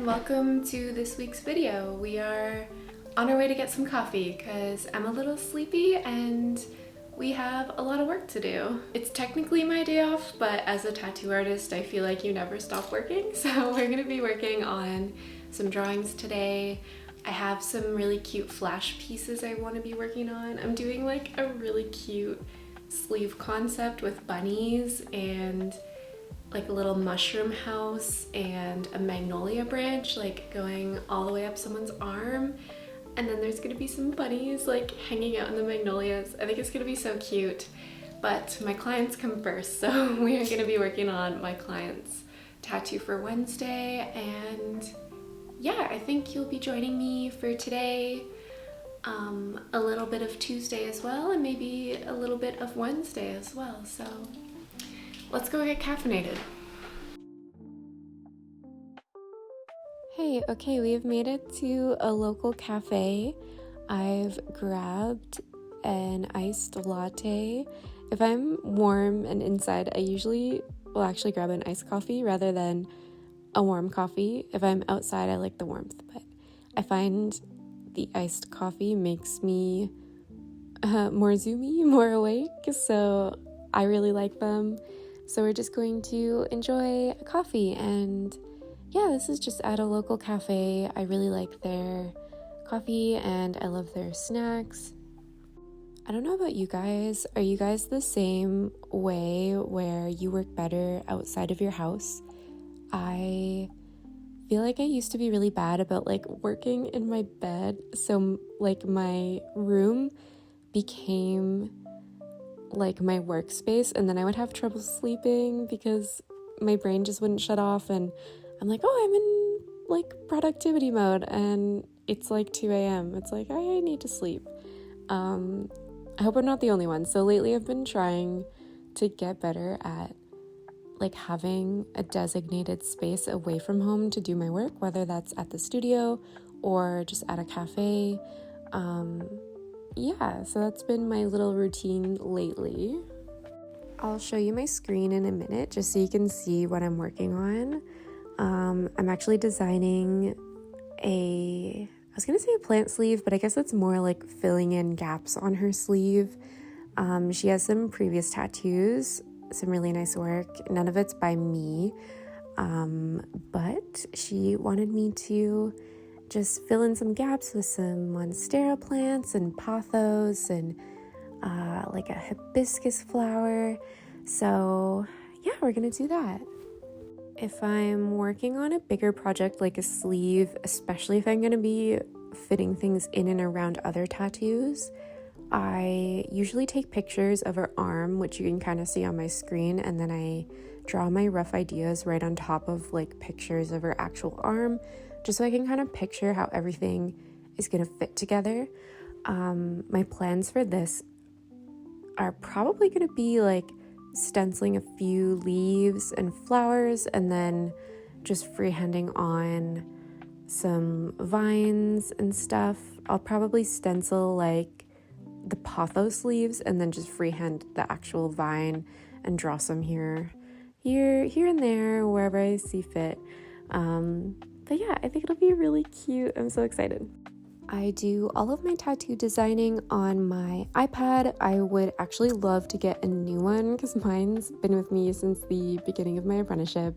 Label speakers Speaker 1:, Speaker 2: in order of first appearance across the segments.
Speaker 1: and welcome to this week's video. We are on our way to get some coffee because I'm a little sleepy and we have a lot of work to do. It's technically my day off, but as a tattoo artist, I feel like you never stop working. So we're gonna be working on some drawings today. I have some really cute flash pieces I want to be working on. I'm doing like a really cute sleeve concept with bunnies and like a little mushroom house and a magnolia branch like going all the way up someone's arm, and then there's gonna be some bunnies like hanging out in the magnolias. I think it's gonna be so cute, but my clients come first, so we are gonna be working on my client's tattoo for Wednesday. And yeah, I think you'll be joining me for today, a little bit of Tuesday as well, and maybe a little bit of Wednesday as well. So let's go get caffeinated. Hey, okay, we've made it to a local cafe. I've grabbed an iced latte. If I'm warm and inside, I usually will actually grab an iced coffee rather than a warm coffee. If I'm outside, I like the warmth, but I find the iced coffee makes me more zoomy, more awake, so I really like them. So we're just going to enjoy a coffee, and yeah, this is just at a local cafe. I really like their coffee and I love their snacks. I don't know about you guys. Are you guys the same way where you work better outside of your house? I feel like I used to be really bad about like working in my bed. So like my room became like my workspace, and then I would have trouble sleeping because my brain just wouldn't shut off, and I'm like, oh, I'm in like productivity mode and it's like 2 a.m. It's like I need to sleep. I hope I'm not the only one. So lately I've been trying to get better at like having a designated space away from home to do my work, whether that's at the studio or just at a cafe. Yeah, so that's been my little routine lately. I'll show you my screen in a minute just so you can see what I'm working on. I'm actually designing I was gonna say a plant sleeve, but I guess it's more like filling in gaps on her sleeve. She has some previous tattoos, some really nice work. None of it's by me, but she wanted me to just fill in some gaps with some monstera plants and pothos and like a hibiscus flower. So yeah, we're gonna do that. If I'm working on a bigger project like a sleeve, especially if I'm gonna be fitting things in and around other tattoos, I usually take pictures of her arm, which you can kind of see on my screen, and then I draw my rough ideas right on top of like pictures of her actual arm, just so I can kind of picture how everything is gonna fit together. My plans for this are probably gonna be like stenciling a few leaves and flowers, and then just freehanding on some vines and stuff. I'll probably stencil like the pothos leaves and then just freehand the actual vine and draw some here and there wherever I see fit. But yeah, I think it'll be really cute. I'm so excited. I do all of my tattoo designing on my iPad. I would actually love to get a new one because mine's been with me since the beginning of my apprenticeship.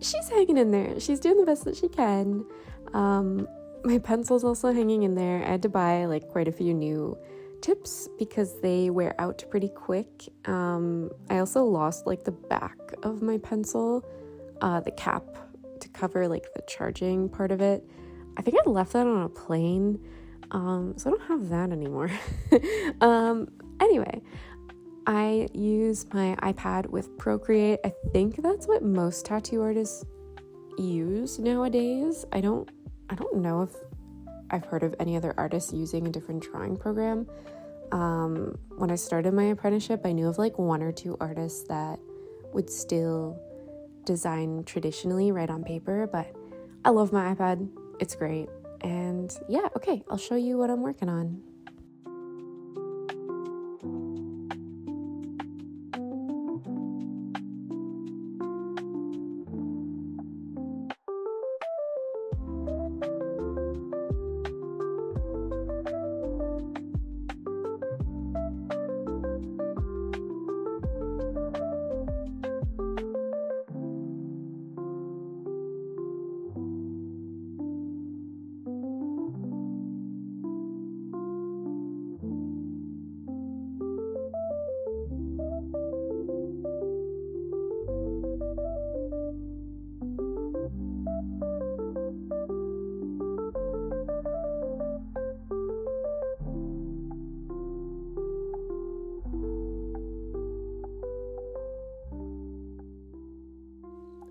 Speaker 1: She's hanging in there. She's doing the best that she can. My pencil's also hanging in there. I had to buy like quite a few new tips because they wear out pretty quick. I also lost like the back of my pencil, the cap to cover like the charging part of it. I think I left that on a plane, so I don't have that anymore. Anyway, I use my iPad with Procreate. I think that's what most tattoo artists use nowadays. I don't know if I've heard of any other artists using a different drawing program. When I started my apprenticeship, I knew of like one or two artists that would still design traditionally right on paper, but I love my iPad. It's great. And yeah, okay, I'll show you what I'm working on.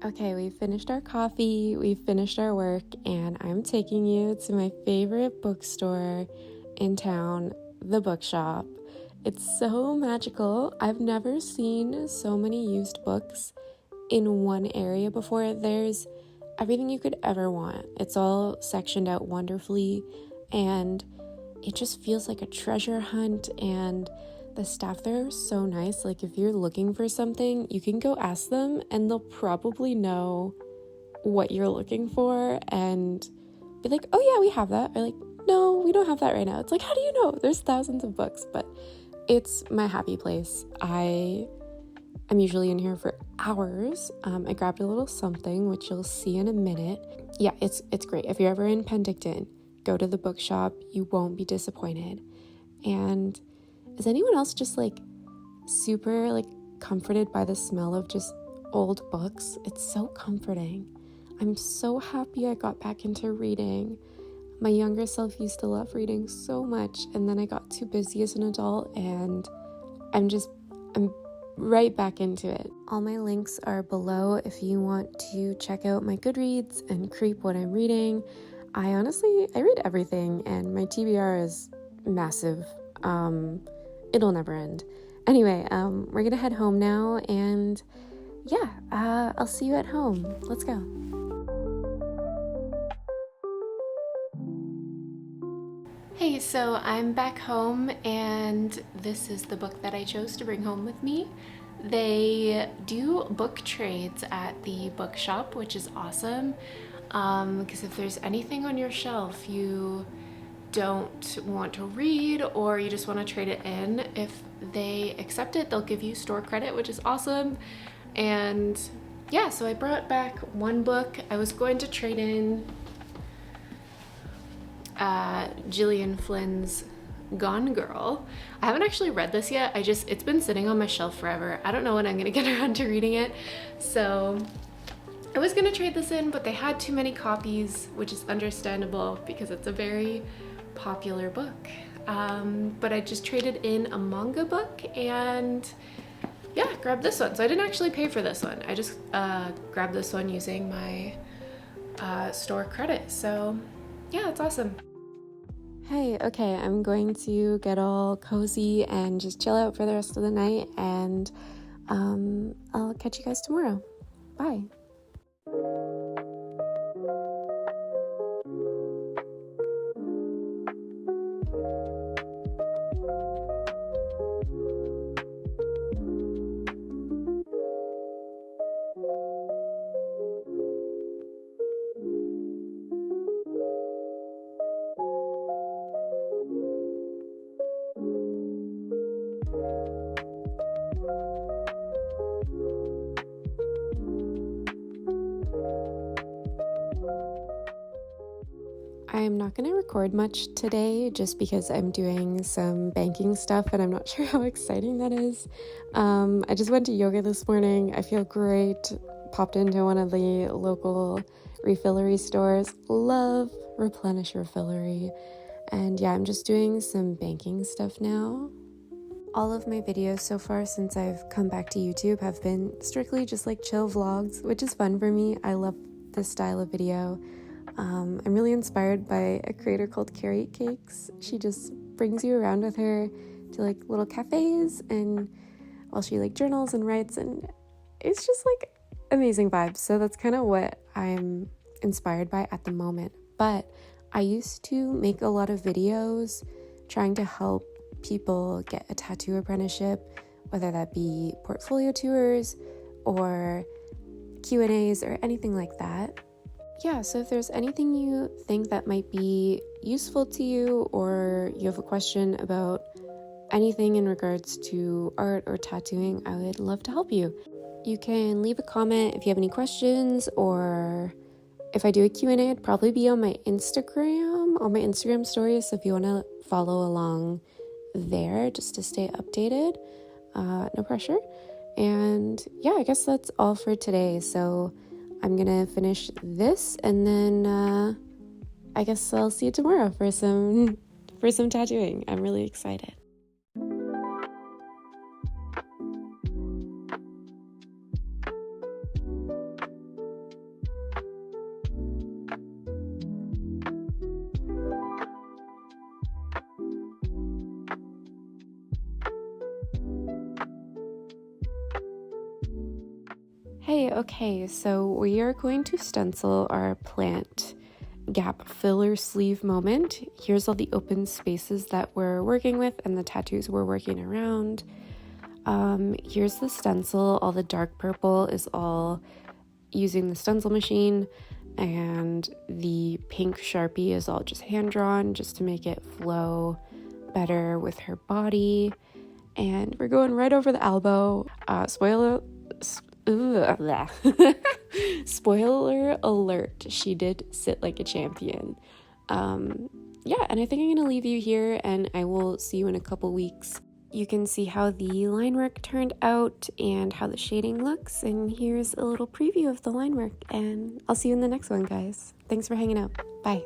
Speaker 1: Okay, we finished our coffee, we finished our work, and I'm taking you to my favorite bookstore in town, the Bookshop. It's so magical. I've never seen so many used books in one area before. There's everything you could ever want. It's all sectioned out wonderfully, and it just feels like a treasure hunt, and the staff there are so nice. Like, if you're looking for something, you can go ask them and they'll probably know what you're looking for and be like, oh yeah, we have that. Or like, no, we don't have that right now. It's like, how do you know? There's thousands of books, but it's my happy place. I'm usually in here for hours. I grabbed a little something, which you'll see in a minute. Yeah, it's great. If you're ever in Penticton, go to the Bookshop. You won't be disappointed. And is anyone else just like super like comforted by the smell of just old books? It's so comforting. I'm so happy I got back into reading. My younger self used to love reading so much, and then I got too busy as an adult, and I'm right back into it. All my links are below if you want to check out my Goodreads and creep what I'm reading. I read everything, and my TBR is massive. It'll never end. Anyway, we're gonna head home now, and yeah, I'll see you at home. Let's go. Hey, so I'm back home, and this is the book that I chose to bring home with me. They do book trades at the Bookshop, which is awesome, because if there's anything on your shelf you don't want to read or you just want to trade it in, if they accept it, they'll give you store credit, which is awesome. And yeah, so I brought back one book. I was going to trade in Gillian Flynn's Gone Girl. I haven't actually read this yet. It's been sitting on my shelf forever. I don't know when I'm gonna get around to reading it. So I was gonna trade this in, but they had too many copies, which is understandable because it's a very popular book. But I just traded in a manga book and yeah, grabbed this one. So I didn't actually pay for this one. I just grabbed this one using my store credit. So yeah, it's awesome. Hey, okay, I'm going to get all cozy and just chill out for the rest of the night, and I'll catch you guys tomorrow. Bye. I'm not going to record much today just because I'm doing some banking stuff and I'm not sure how exciting that is. I just went to yoga this morning. I feel great. Popped into one of the local refillery stores. Love Replenish Refillery. And yeah, I'm just doing some banking stuff now. All of my videos so far since I've come back to YouTube have been strictly just like chill vlogs, which is fun for me. I love this style of video. I'm really inspired by a creator called Carrie Cakes. She just brings you around with her to like little cafes and while she like journals and writes, and it's just like amazing vibes. So that's kind of what I'm inspired by at the moment. But I used to make a lot of videos trying to help people get a tattoo apprenticeship, whether that be portfolio tours or Q&As or anything like that. Yeah, so if there's anything you think that might be useful to you, or you have a question about anything in regards to art or tattooing, I would love to help you. You can leave a comment if you have any questions, or if I do a Q&A, it'd probably be on my Instagram stories. So if you want to follow along there just to stay updated, no pressure. And yeah, I guess that's all for today. So I'm gonna finish this, and then I guess I'll see you tomorrow for some tattooing. I'm really excited. Hey, okay, so we are going to stencil our plant gap filler sleeve moment. Here's all the open spaces that we're working with and the tattoos we're working around. Here's the stencil. All the dark purple is all using the stencil machine, and the pink Sharpie is all just hand drawn just to make it flow better with her body. And we're going right over the elbow. Spoiler alert, she did sit like a champion. Yeah, and I think I'm gonna leave you here, and I will see you in a couple weeks. You can see how the line work turned out and how the shading looks, and here's a little preview of the line work, and I'll see you in the next one, guys. Thanks for hanging out. Bye.